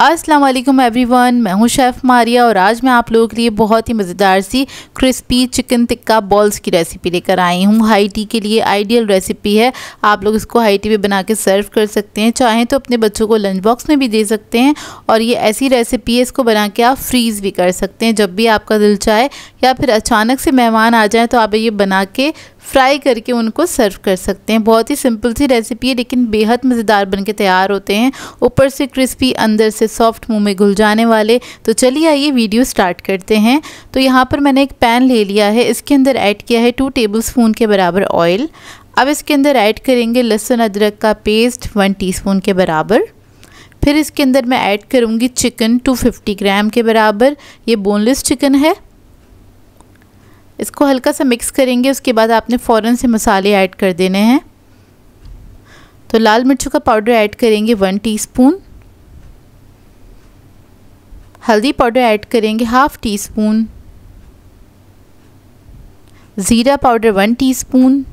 अस्सलाम वालेकुम एवरीवन, मैं हूं शेफ़ मारिया और आज मैं आप लोगों के लिए बहुत ही मज़ेदार सी क्रिस्पी चिकन टिक्का बॉल्स की रेसिपी लेकर आई हूं। हाई टी के लिए आइडियल रेसिपी है। आप लोग इसको हाई टी में बना के सर्व कर सकते हैं, चाहें तो अपने बच्चों को लंच बॉक्स में भी दे सकते हैं। और ये ऐसी रेसिपी है, इसको बना के आप फ्रीज़ भी कर सकते हैं जब भी आपका दिल चाहे, या फिर अचानक से मेहमान आ जाएँ तो आप ये बना के फ्राई करके उनको सर्व कर सकते हैं। बहुत ही सिंपल सी रेसिपी है लेकिन बेहद मज़ेदार बनके तैयार होते हैं, ऊपर से क्रिस्पी अंदर से सॉफ्ट, मुंह में घुल जाने वाले। तो चलिए आइए वीडियो स्टार्ट करते हैं। तो यहाँ पर मैंने एक पैन ले लिया है, इसके अंदर ऐड किया है 2 टेबलस्पून के बराबर ऑयल। अब इसके अंदर ऐड करेंगे लहसुन अदरक का पेस्ट 1 टीस्पून के बराबर। फिर इसके अंदर मैं ऐड करूँगी चिकन 250 ग्राम के बराबर। ये बोनलेस चिकन है। इसको हल्का सा मिक्स करेंगे, उसके बाद आपने फ़ौरन से मसाले ऐड कर देने हैं। तो लाल मिर्चों का पाउडर ऐड करेंगे 1 टीस्पून, हल्दी पाउडर ऐड करेंगे 1/2 टीस्पून, ज़ीरा पाउडर 1 टीस्पून,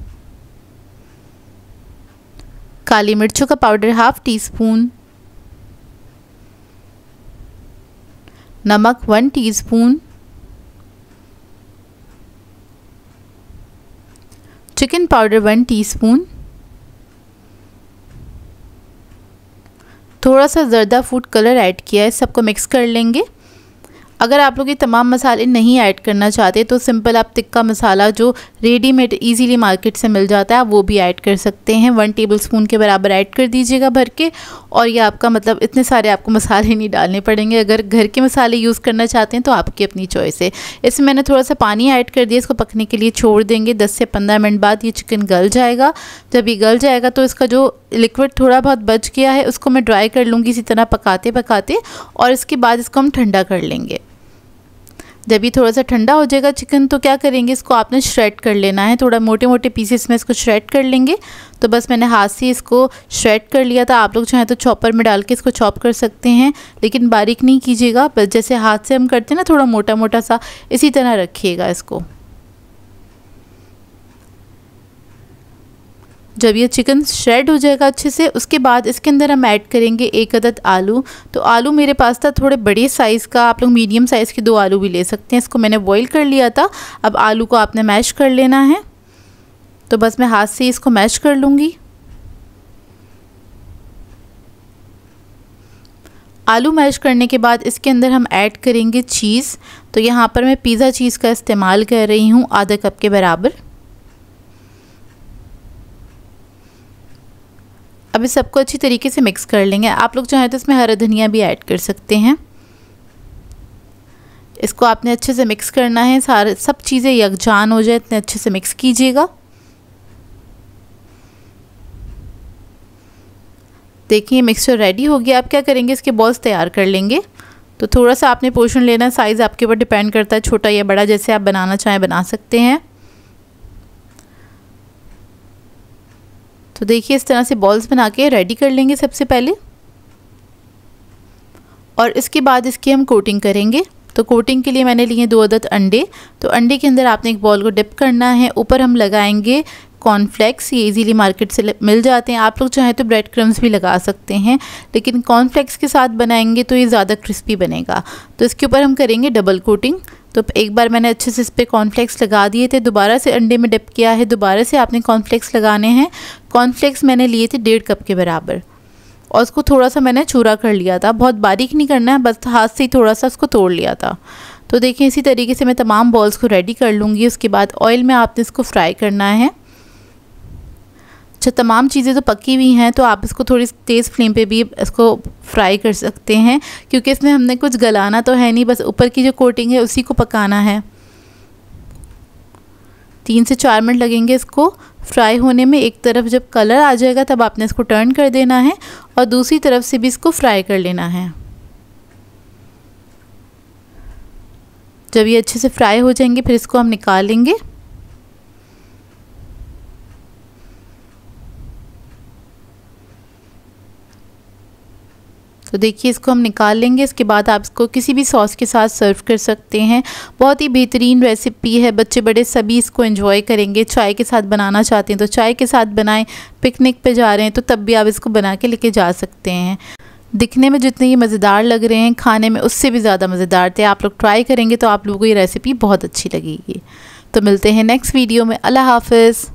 काली मिर्चों का पाउडर 1/2 टीस्पून, नमक 1 टीस्पून, चिकन पाउडर 1 टीस्पून, थोड़ा सा ज़र्दा फूड कलर ऐड किया है। सबको मिक्स कर लेंगे। अगर आप लोग ये तमाम मसाले नहीं ऐड करना चाहते तो सिंपल आप टिक्का मसाला जो रेडीमेड इजीली मार्केट से मिल जाता है आप वो भी ऐड कर सकते हैं। 1 टेबलस्पून के बराबर ऐड कर दीजिएगा भर के। और ये आपका मतलब इतने सारे आपको मसाले नहीं डालने पड़ेंगे। अगर घर के मसाले यूज़ करना चाहते हैं तो आपकी अपनी चॉइस है। इसमें मैंने थोड़ा सा पानी ऐड कर दिया, इसको पकने के लिए छोड़ देंगे। 10 से 15 मिनट बाद ये चिकन गल जाएगा। जब ये गल जाएगा तो इसका जो लिक्विड थोड़ा बहुत बच गया है उसको मैं ड्राई कर लूँगी इसी तरह पकाते पकाते, और इसके बाद इसको हम ठंडा कर लेंगे। जब ये थोड़ा सा ठंडा हो जाएगा चिकन तो क्या करेंगे, इसको आपने श्रेड कर लेना है। थोड़ा मोटे मोटे पीसेस में इसको श्रेड कर लेंगे। तो बस मैंने हाथ से इसको श्रेड कर लिया था। आप लोग चाहें तो चॉपर में डाल के इसको चॉप कर सकते हैं, लेकिन बारीक नहीं कीजिएगा। बस जैसे हाथ से हम करते हैं ना, थोड़ा मोटा मोटा सा, इसी तरह रखिएगा इसको। जब ये चिकन श्रेड हो जाएगा अच्छे से, उसके बाद इसके अंदर हम ऐड करेंगे 1 अदद आलू। तो आलू मेरे पास था थोड़े बड़े साइज़ का, आप लोग मीडियम साइज़ के 2 आलू भी ले सकते हैं। इसको मैंने बॉईल कर लिया था। अब आलू को आपने मैश कर लेना है। तो बस मैं हाथ से इसको मैश कर लूँगी। आलू मैश करने के बाद इसके अंदर हम ऐड करेंगे चीज़। तो यहाँ पर मैं पिज़्ज़ा चीज़ का इस्तेमाल कर रही हूँ, आधा कप के बराबर। अब इस सबको अच्छी तरीके से मिक्स कर लेंगे। आप लोग चाहें तो इसमें हरा धनिया भी ऐड कर सकते हैं। इसको आपने अच्छे से मिक्स करना है, सारे सब चीज़ें यकजान हो जाए इतने अच्छे से मिक्स कीजिएगा। देखिए मिक्सचर रेडी हो गया। अब क्या करेंगे, इसके बॉल्स तैयार कर लेंगे। तो थोड़ा सा आपने पोर्शन लेना है, साइज़ आपके ऊपर डिपेंड करता है, छोटा या बड़ा जैसे आप बनाना चाहें बना सकते हैं। तो देखिए इस तरह से बॉल्स बना के रेडी कर लेंगे सबसे पहले, और इसके बाद इसकी हम कोटिंग करेंगे। तो कोटिंग के लिए मैंने लिए 2 अदद अंडे। तो अंडे के अंदर आपने एक बॉल को डिप करना है। ऊपर हम लगाएंगे कॉर्नफ्लेक्स, ये इजीली मार्केट से मिल जाते हैं। आप लोग चाहें तो ब्रेड क्रम्स भी लगा सकते हैं, लेकिन कॉर्नफ्लेक्स के साथ बनाएंगे तो ये ज़्यादा क्रिस्पी बनेगा। तो इसके ऊपर हम करेंगे डबल कोटिंग। तो एक बार मैंने अच्छे से इस पर कॉर्नफ्लेक्स लगा दिए थे, दोबारा से अंडे में डिप किया है, दोबारा से आपने कॉर्नफ्लेक्स लगाने हैं। कॉर्नफ्लेक्स मैंने लिए थे 1.5 कप के बराबर, और उसको थोड़ा सा मैंने चूरा कर लिया था। बहुत बारीक नहीं करना है, बस हाथ से ही थोड़ा सा उसको तोड़ लिया था। तो देखिए इसी तरीके से मैं तमाम बॉल्स को रेडी कर लूँगी। उसके बाद ऑयल में आपने इसको फ्राई करना है। अच्छा, तमाम चीज़ें तो पकी हुई हैं तो आप इसको थोड़ी तेज़ फ्लेम पे भी इसको फ्राई कर सकते हैं, क्योंकि इसमें हमने कुछ गलाना तो है नहीं, बस ऊपर की जो कोटिंग है उसी को पकाना है। 3 से 4 मिनट लगेंगे इसको फ्राई होने में। एक तरफ जब कलर आ जाएगा तब आपने इसको टर्न कर देना है, और दूसरी तरफ से भी इसको फ्राई कर लेना है। जब ये अच्छे से फ्राई हो जाएंगे फिर इसको हम निकाल लेंगे। तो देखिए इसको हम निकाल लेंगे। इसके बाद आप इसको किसी भी सॉस के साथ सर्व कर सकते हैं। बहुत ही बेहतरीन रेसिपी है, बच्चे बड़े सभी इसको एंजॉय करेंगे। चाय के साथ बनाना चाहते हैं तो चाय के साथ बनाएं, पिकनिक पे जा रहे हैं तो तब भी आप इसको बना के लेके जा सकते हैं। दिखने में जितने ये मज़ेदार लग रहे हैं, खाने में उससे भी ज़्यादा मज़ेदार थे। आप लोग ट्राई करेंगे तो आप लोगों को ये रेसिपी बहुत अच्छी लगेगी। तो मिलते हैं नेक्स्ट वीडियो में। अल्लाह हाफ़िज़।